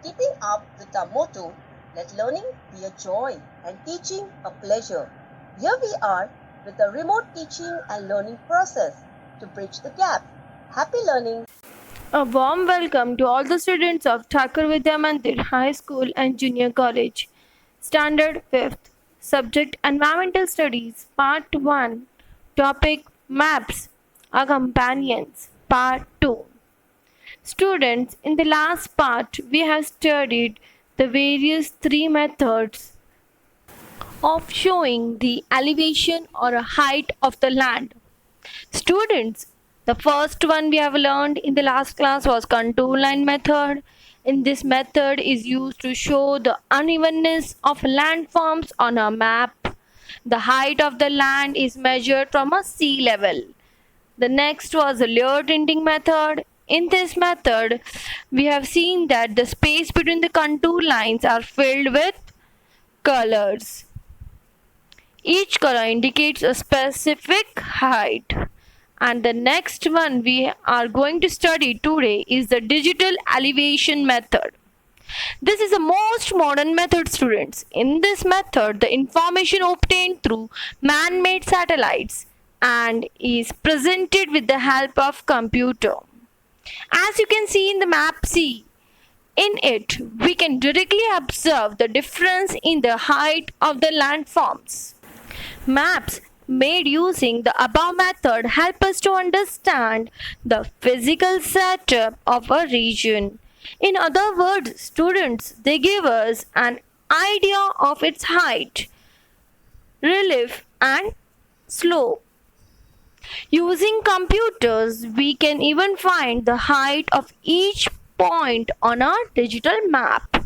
keeping up with our motto, let learning be a joy and teaching a pleasure. Here we are with a remote teaching and learning process to bridge the gap. Happy learning! A warm welcome to all the students of Thakur Vidya Mandir High School and Junior College. Standard 5th. Subject Environmental Studies Part 1. Topic Maps. Our Companions Part 2. Students, in the last part we have studied the various three methods of showing the elevation or a height of the land. Students, the first one we have learned in the last class was contour line method. In this method is used to show the unevenness of landforms on a map. The height of the land is measured from a sea level. The next was the layer tinting method. In this method, we have seen that the space between the contour lines are filled with colors. Each color indicates a specific height. And the next one we are going to study today is the digital elevation method. This is the most modern method, students. In this method, the information obtained through man-made satellites and is presented with the help of computer. As you can see in the map C, in it we can directly observe the difference in the height of the landforms. Maps made using the above method help us to understand the physical setup of a region. In other words, students, they give us an idea of its height, relief and slope. Using computers, we can even find the height of each point on a digital map.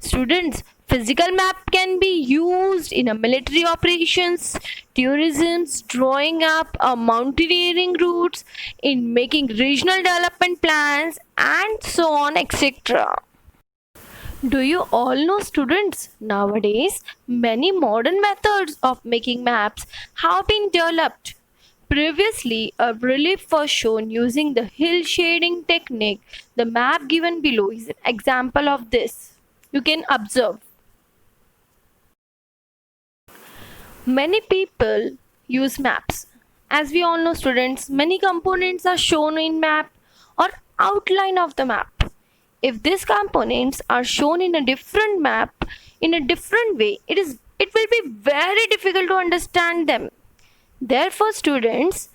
Students, physical map can be used in a military operations, tourism, drawing up a mountaineering routes, in making regional development plans, and so on, etc. Do you all know, students? Nowadays, many modern methods of making maps have been developed. Previously, a relief was shown using the hill shading technique. The map given below is an example of this. You can observe. Many people use maps. As we all know, students, many components are shown in map or outline of the map. If these components are shown in a different map in a different way, it will be very difficult to understand them. Therefore, students,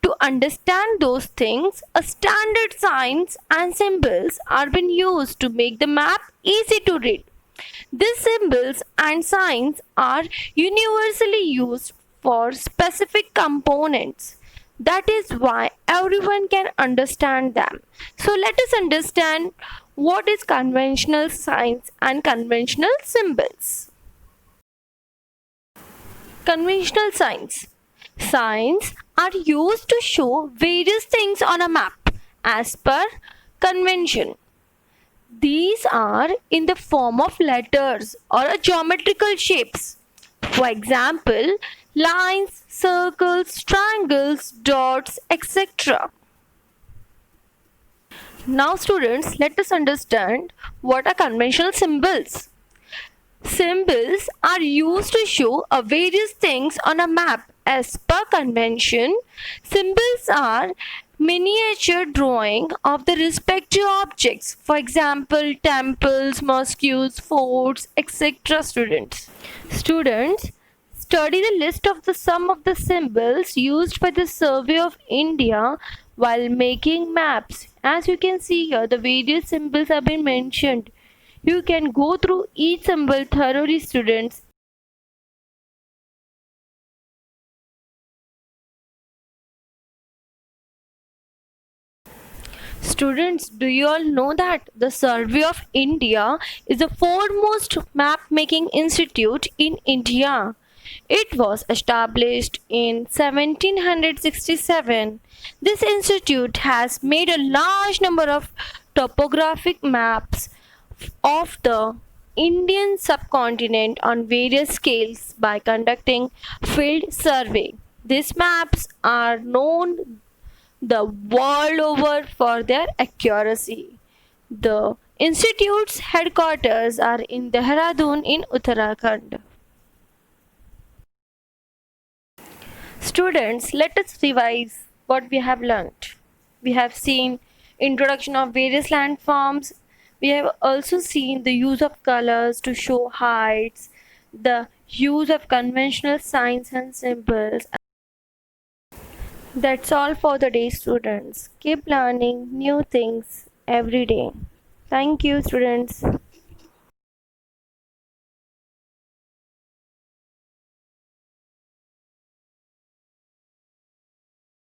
to understand those things, a standard signs and symbols are being used to make the map easy to read. These symbols and signs are universally used for specific components. That is why everyone can understand them. So let us understand what is conventional signs and conventional symbols. Conventional signs. Signs are used to show various things on a map as per convention. These are in the form of letters or a geometrical shapes. For example, lines, circles, triangles, dots, etc. Now students, let us understand what are conventional symbols. Symbols are used to show various things on a map as per convention. Symbols are miniature drawing of the respective objects. For example, temples, mosques, forts, etc. Students, study the list of the sum of the symbols used by the Survey of India while making maps. As you can see here, the various symbols have been mentioned. You can go through each symbol thoroughly, students. Students, do you all know that the Survey of India is the foremost map making institute in India? It was established in 1767. This institute has made a large number of topographic maps of the Indian subcontinent on various scales by conducting field survey. These maps are known the world over for their accuracy. The institute's headquarters are in Dehradun in Uttarakhand. Students, let us revise what we have learnt. We have seen introduction of various landforms. We have also seen the use of colors to show heights, the use of conventional signs and symbols. That's all for the day, students. Keep learning new things every day. Thank you, students.